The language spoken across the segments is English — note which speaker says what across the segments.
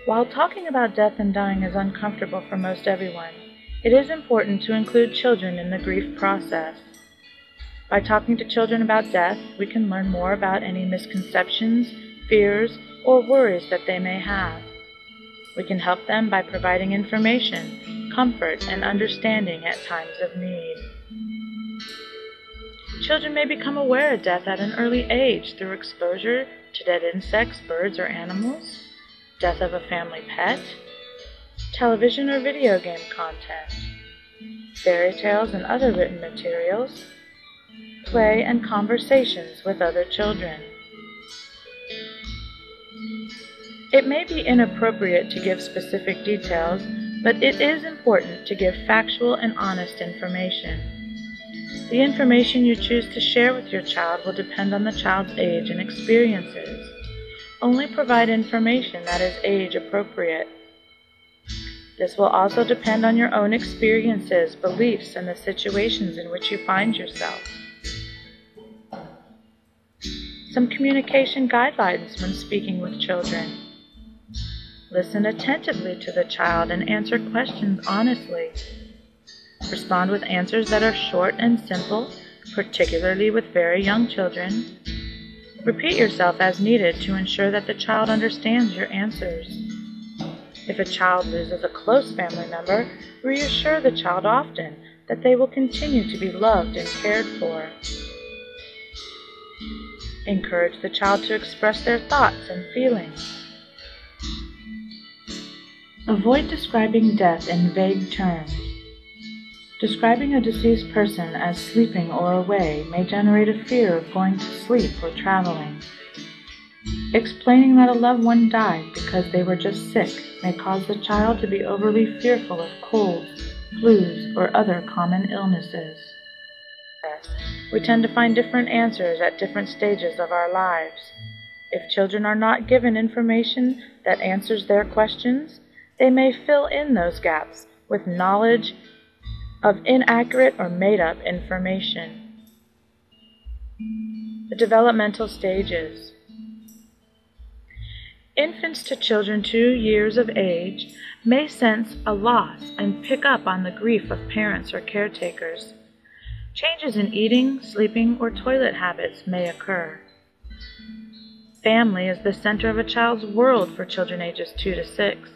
Speaker 1: While talking about death and dying is uncomfortable for most everyone, it is important to include children in the grief process. By talking to children about death, we can learn more about any misconceptions, fears, or worries that they may have. We can help them by providing information, comfort, and understanding at times of need. Children may become aware of death at an early age through exposure to dead insects, birds, or animals, death of a family pet, television or video game content, fairy tales and other written materials, play and conversations with other children. It may be inappropriate to give specific details, but it is important to give factual and honest information. The information you choose to share with your child will depend on the child's age and experiences. Only provide information that is age appropriate. This will also depend on your own experiences, beliefs, and the situations in which you find yourself. Some communication guidelines when speaking with children. Listen attentively to the child and answer questions honestly. Respond with answers that are short and simple, particularly with very young children. Repeat yourself as needed to ensure that the child understands your answers. If a child loses a close family member, reassure the child often that they will continue to be loved and cared for. Encourage the child to express their thoughts and feelings. Avoid describing death in vague terms. Describing a deceased person as sleeping or away may generate a fear of going to sleep or traveling. Explaining that a loved one died because they were just sick may cause the child to be overly fearful of colds, flus, or other common illnesses. We tend to find different answers at different stages of our lives. If children are not given information that answers their questions, they may fill in those gaps with knowledge of inaccurate or made-up information. The developmental stages. Infants to children 2 years of age may sense a loss and pick up on the grief of parents or caretakers. Changes in eating, sleeping, or toilet habits may occur. Family is the center of a child's world for children ages 2 to 6.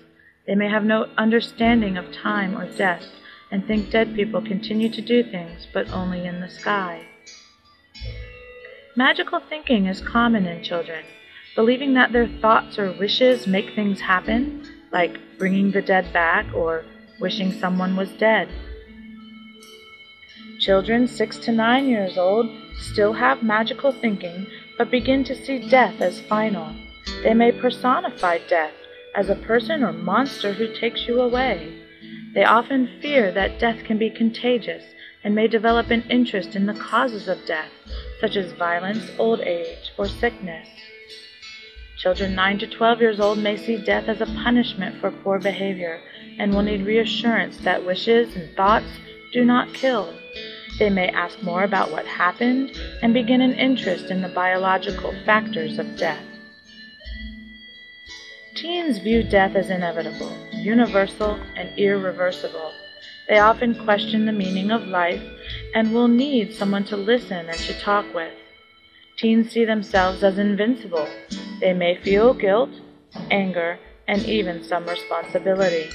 Speaker 1: They may have no understanding of time or death and think dead people continue to do things, but only in the sky. Magical thinking is common in children, believing that their thoughts or wishes make things happen, like bringing the dead back or wishing someone was dead. Children 6 to 9 years old still have magical thinking, but begin to see death as final. They may personify death as a person or monster who takes you away. They often fear that death can be contagious and may develop an interest in the causes of death, such as violence, old age, or sickness. Children 9 to 12 years old may see death as a punishment for poor behavior and will need reassurance that wishes and thoughts do not kill. They may ask more about what happened and begin an interest in the biological factors of death. Teens view death as inevitable, universal, and irreversible. They often question the meaning of life and will need someone to listen and to talk with. Teens see themselves as invincible. They may feel guilt, anger, and even some responsibility.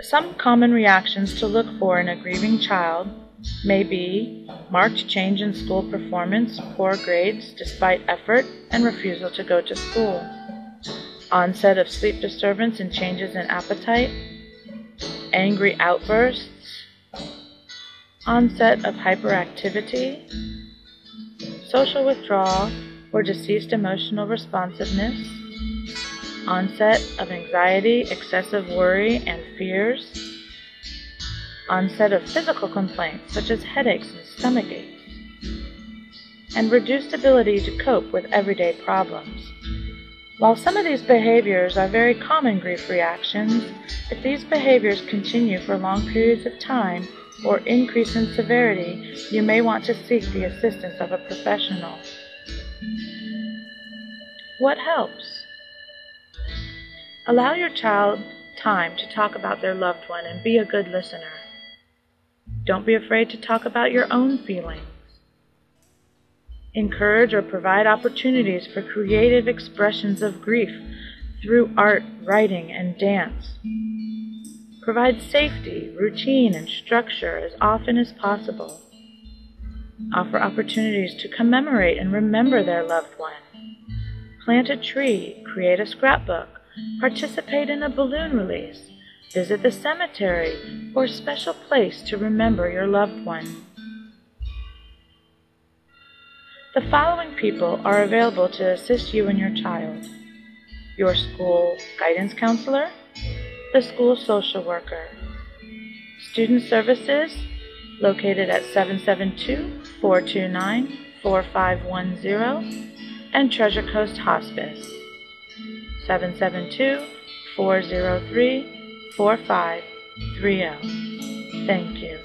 Speaker 1: Some common reactions to look for in a grieving child may be marked change in school performance, poor grades despite effort, and refusal to go to school, onset of sleep disturbance and changes in appetite, angry outbursts, onset of hyperactivity, social withdrawal or deceased emotional responsiveness, onset of anxiety, excessive worry, and fears, onset of physical complaints such as headaches and stomach aches, and reduced ability to cope with everyday problems. While some of these behaviors are very common grief reactions, if these behaviors continue for long periods of time or increase in severity, you may want to seek the assistance of a professional. What helps? Allow your child time to talk about their loved one and be a good listener. Don't be afraid to talk about your own feelings. Encourage or provide opportunities for creative expressions of grief through art, writing, and dance. Provide safety, routine, and structure as often as possible. Offer opportunities to commemorate and remember their loved one. Plant a tree, create a scrapbook, participate in a balloon release, visit the cemetery or special place to remember your loved one. The following people are available to assist you and your child: your school guidance counselor, the school social worker, student services located at 772-429-4510, and Treasure Coast Hospice, 772-403-4530. Thank you.